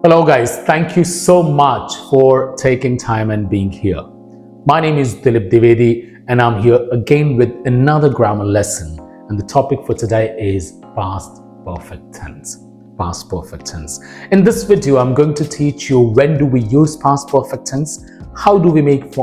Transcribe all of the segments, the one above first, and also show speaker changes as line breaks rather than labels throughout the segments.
Hello guys, thank you so much for taking time and being here. My name is Dilip Divedi and I'm here again with another grammar lesson, and the topic for today is past perfect tense. Past perfect tense. In this video, I'm going to teach you when do we use past perfect tense, how do we make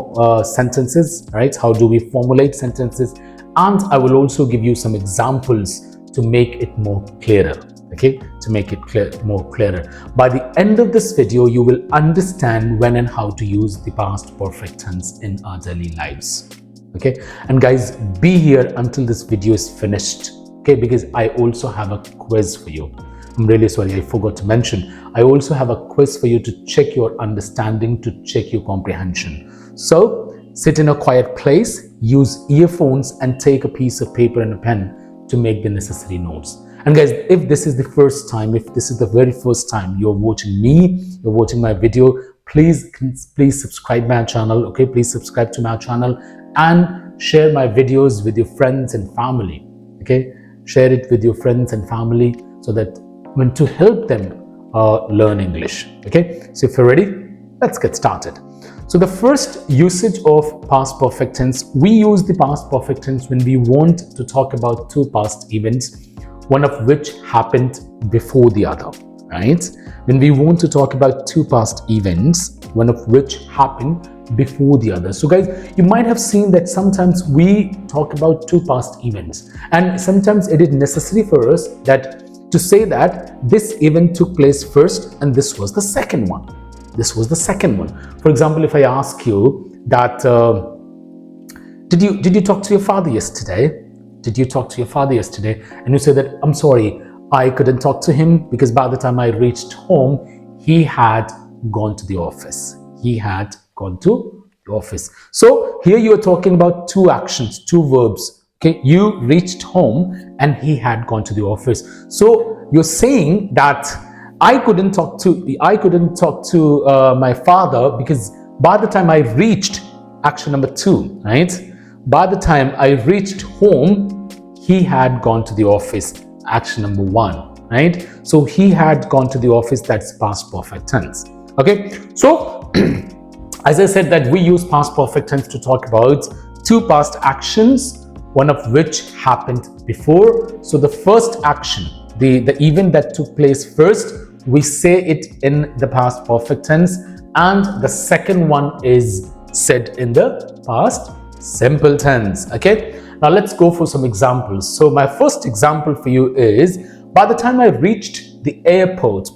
sentences, right? How do we formulate sentences, and I will also give you some examples to make it more clearer. Okay, to make it more clearer. By the end of this video, you will understand when and how to use the past perfect tense in our daily lives. Okay, and guys, be here until this video is finished. Okay, because I also have a quiz for you. I'm really sorry, I forgot to mention. I also have a quiz for you to check your understanding, to check your comprehension. So sit in a quiet place, use earphones, and take a piece of paper and a pen to make the necessary notes. And guys, if this is the first time, if this is the very first time you're watching me, you're watching my video, please subscribe my channel. Okay, please subscribe to my channel and share my videos with your friends and family. Okay, share it with your friends and family so that to help them learn English. Okay, so if you're ready, let's get started. So the first usage of past perfect tense, we use the past perfect tense when we want to talk about two past events, one of which happened before the other, right? When we want to talk about two past events, one of which happened before the other. So guys, you might have seen that sometimes we talk about two past events, and sometimes it is necessary for us that to say that this event took place first and this was the second one. This was the second one. For example, if I ask you that, did you talk to your father yesterday? Did you talk to your father yesterday? And you say that, I'm sorry, I couldn't talk to him because by the time I reached home, he had gone to the office. He had gone to the office. So here you are talking about two actions, two verbs. Okay, you reached home and he had gone to the office. So you're saying that I couldn't talk to my father because by the time I reached, action number two, right? By the time I reached home, he had gone to the office, action number one, right? So he had gone to the office, that's past perfect tense. Okay, so as I said that we use past perfect tense to talk about two past actions, one of which happened before. So the first action, the event that took place first, we say it in the past perfect tense, and the second one is said in the past simple tense. Okay, now let's go for some examples. So my first example for you is, by the time I reached the airport,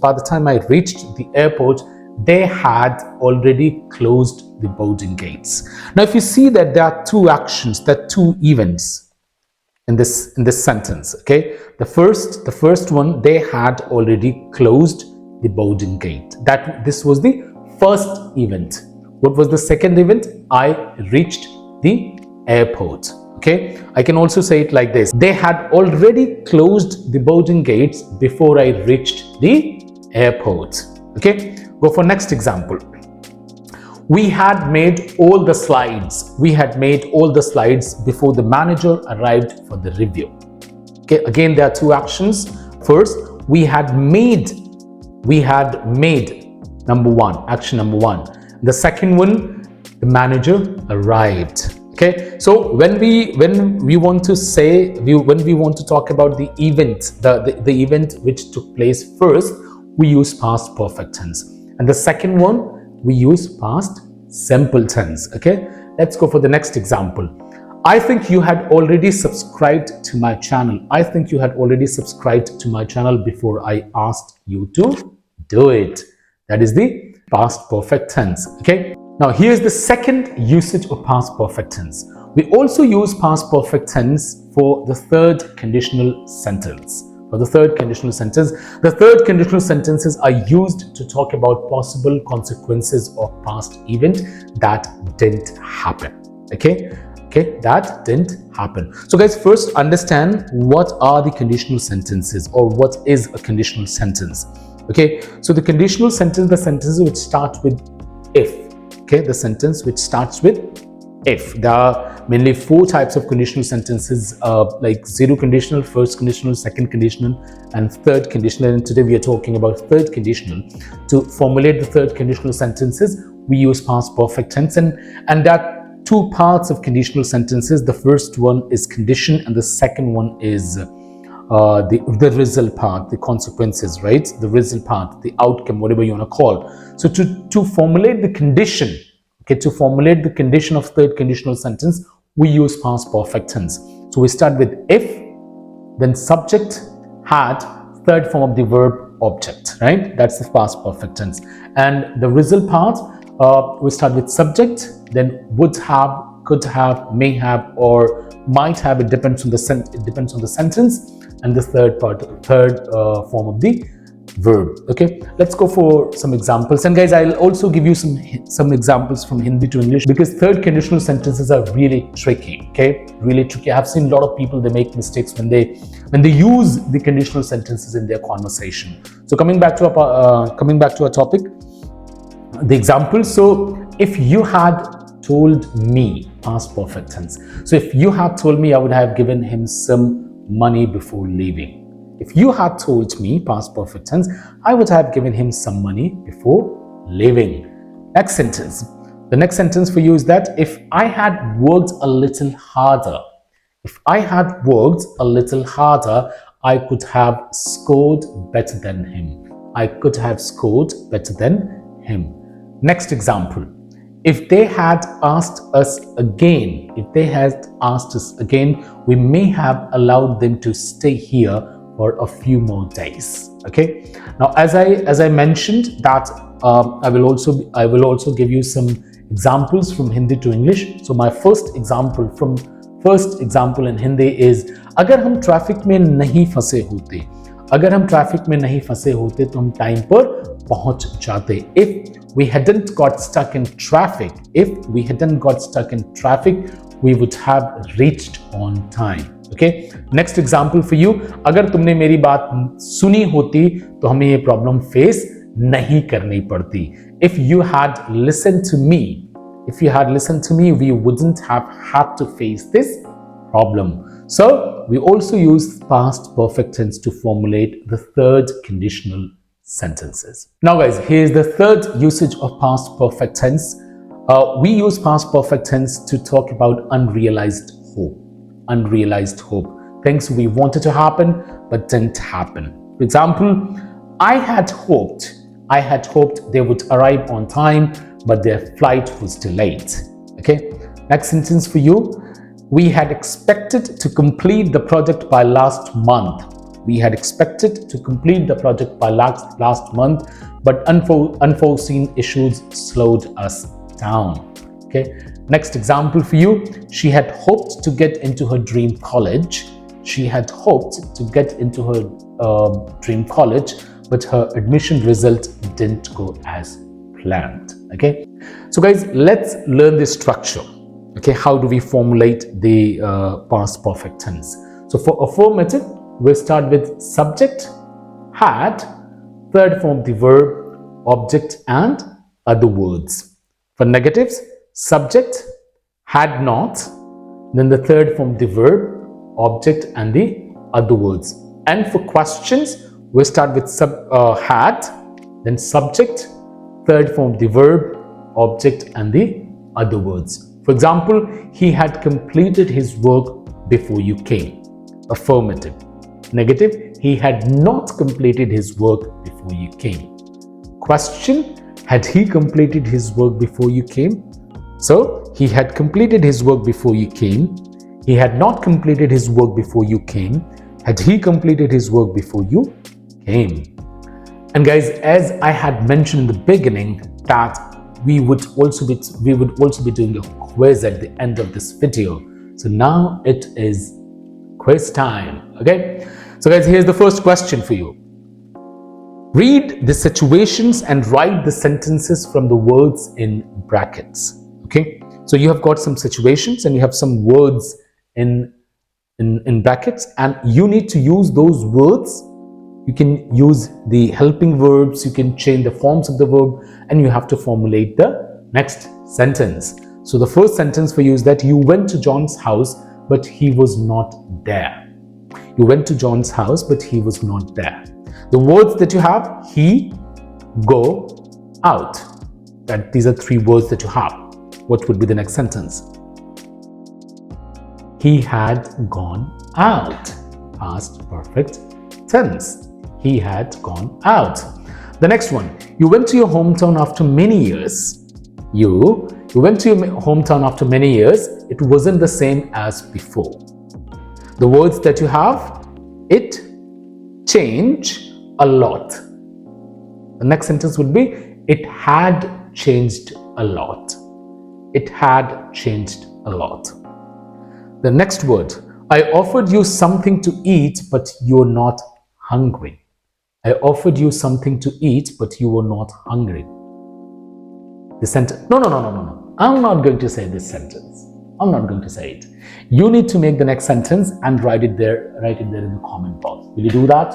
they had already closed the boarding gates. Now if you see that there are two actions, there are two events in this sentence. Okay, the first one, they had already closed the boarding gate. This was the first event. What was the second event? I reached the airport. Okay, I can also say it like this: they had already closed the boarding gates before I reached the airport. Okay, go for next example. We had made all the slides before the manager arrived for the review. Okay, again there are two actions. First, we had made number one, action number one. The second one, the manager arrived. Okay, so when we want to talk about the event, the event which took place first, we use past perfect tense, and the second one we use past simple tense. Okay, let's go for the next example. I think you had already subscribed to my channel. Before I asked you to do it. That is the past perfect tense. Okay, now here's the second usage of past perfect tense. We also use past perfect tense for the third conditional sentence. The third conditional sentences are used to talk about possible consequences of past event that didn't happen. Okay, that didn't happen. So guys, first understand what are the conditional sentences, or what is a conditional sentence. Okay, so the conditional sentence, the sentences which start with if. Okay, the sentence which starts with if. mainly four types of conditional sentences, like zero conditional, first conditional, second conditional, and third conditional. And today we are talking about third conditional. To formulate the third conditional sentences, we use past perfect tense, and there are two parts of conditional sentences. The first one is condition, and the second one is the result part, the consequences, right? The result part, the outcome, whatever you want to call. So to formulate the condition, okay, to formulate the condition of third conditional sentence, we use past perfect tense. So we start with if, then subject, had, third form of the verb, object, right? That's the past perfect tense. And the result part, we start with subject, then would have, could have, may have, or might have. It depends on the sentence. And the third form of the verb. Okay, let's go for some examples. And guys, I'll also give you some examples from Hindi to English, because third conditional sentences are really tricky. Okay, really tricky. I've seen a lot of people, they make mistakes when they use the conditional sentences in their conversation. So coming back to our topic, the example. So if you had told me, past perfect tense. So if you had told me, I would have given him some money before leaving. If you had told me, past perfect tense, I would have given him some money before leaving. Next sentence. The next sentence for you is that if I had worked a little harder, if I had worked a little harder, I could have scored better than him. I could have scored better than him. Next example. If they had asked us again, we may have allowed them to stay here for a few more days. Okay. Now, as I mentioned that I will also give you some examples from Hindi to English. So my first example in Hindi is, अगर हम traffic में नहीं फंसे होते, अगर हम traffic में नहीं फंसे होते तो हम टाइम पर पहुंच जाते. If we hadn't got stuck in traffic, we would have reached on time. Okay. Next example for you. अगर तुमने मेरी बात सुनी होती तो हमें ये प्रॉब्लम फेस नहीं करनी पड़ती. If you had listened to me, we wouldn't have had to face this problem. So we also use past perfect tense to formulate the third conditional sentences. Now guys, here's the third usage of past perfect tense. We use past perfect tense to talk about unrealized hope. Things we wanted to happen but didn't happen. For example, I had hoped they would arrive on time, but their flight was delayed. Okay. Next sentence for you. We had expected to complete the project by last month. But unforeseen issues slowed us down. Okay. Next example for you. She had hoped to get into her dream college. But her admission result didn't go as planned. Okay. So guys, let's learn this structure. Okay, how do we formulate the past perfect tense? So for affirmative, we'll start with subject, had, third form of the verb, object, and other words. For negatives, subject, had not, then the third form of the verb, object, and the other words. And for questions, we'll start with had, then subject, third form of the verb, object, and the other words. For example, he had completed his work before you came. Affirmative. Negative, he had not completed his work before you came. Question, had he completed his work before you came? So, he had completed his work before you came. He had not completed his work before you came. Had he completed his work before you came? And guys, as I had mentioned in the beginning, that we would also be doing a quiz at the end of this video. So now it is quiz time. Okay, so guys, here's the first question for you. Read the situations and write the sentences from the words in brackets. Okay, so you have got some situations and you have some words in brackets, and you need to use those words. You can use the helping verbs, you can change the forms of the verb, and you have to formulate the next sentence. So the first sentence for you is that you went to John's house, but he was not there. You went to John's house, but he was not there. The words that you have, he, go, out. That these are three words that you have. What would be the next sentence? He had gone out. Past perfect tense. He had gone out. The next one, you went to your hometown after many years. You went to your hometown after many years. It wasn't the same as before. The words that you have, it changed a lot. The next sentence would be, it had changed a lot. It had changed a lot. The next word, I offered you something to eat, but you're not hungry. I offered you something to eat, but you were not hungry. The sentence, no. I'm not going to say this sentence. I'm not going to say it. You need to make the next sentence and write it there in the comment box. Will you do that?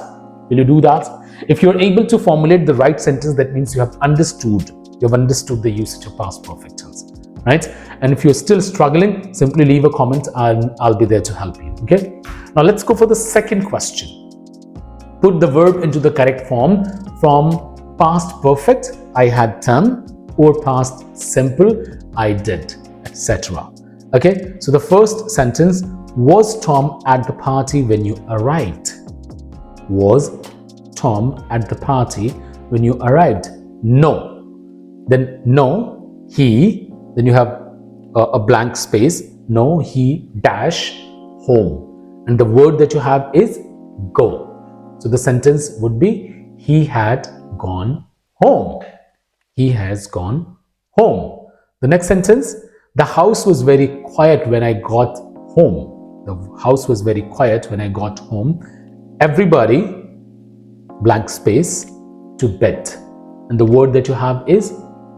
Will you do that? If you're able to formulate the right sentence, that means you have understood the usage of past perfect tense, right? And if you're still struggling, simply leave a comment and I'll be there to help you, okay? Now let's go for the second question. Put the verb into the correct form from past perfect, I had done, or past simple, I did, etc. Okay, so the first sentence, was Tom at the party when you arrived? Was Tom at the party when you arrived? No. Then no, he, then you have a blank space. No, he dash home. And the word that you have is go. So the sentence would be, he had gone home. He has gone home. The next sentence, the house was very quiet when I got home. The house was very quiet when I got home. Everybody, blank space, to bed. And the word that you have is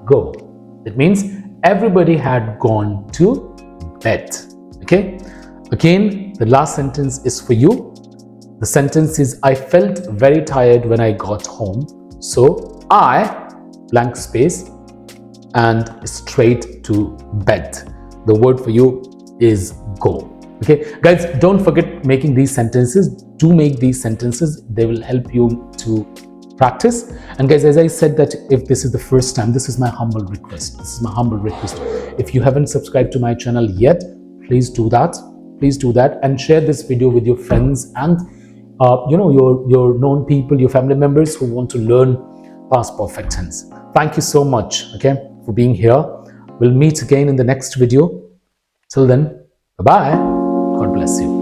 go. That means everybody had gone to bed. Okay? Again, the last sentence is for you. The sentence is, I felt very tired when I got home. So I, blank space, and straight to bed. The word for you is go. Okay, guys, don't forget making these sentences. Do make these sentences. They will help you to practice. And guys, as I said, that if this is the first time, this is my humble request. This is my humble request. If you haven't subscribed to my channel yet, please do that. Please do that and share this video with your friends and your known people, your family members who want to learn past perfect tense. Thank you so much, okay, for being here. We'll meet again in the next video. Till then, bye-bye. God bless you.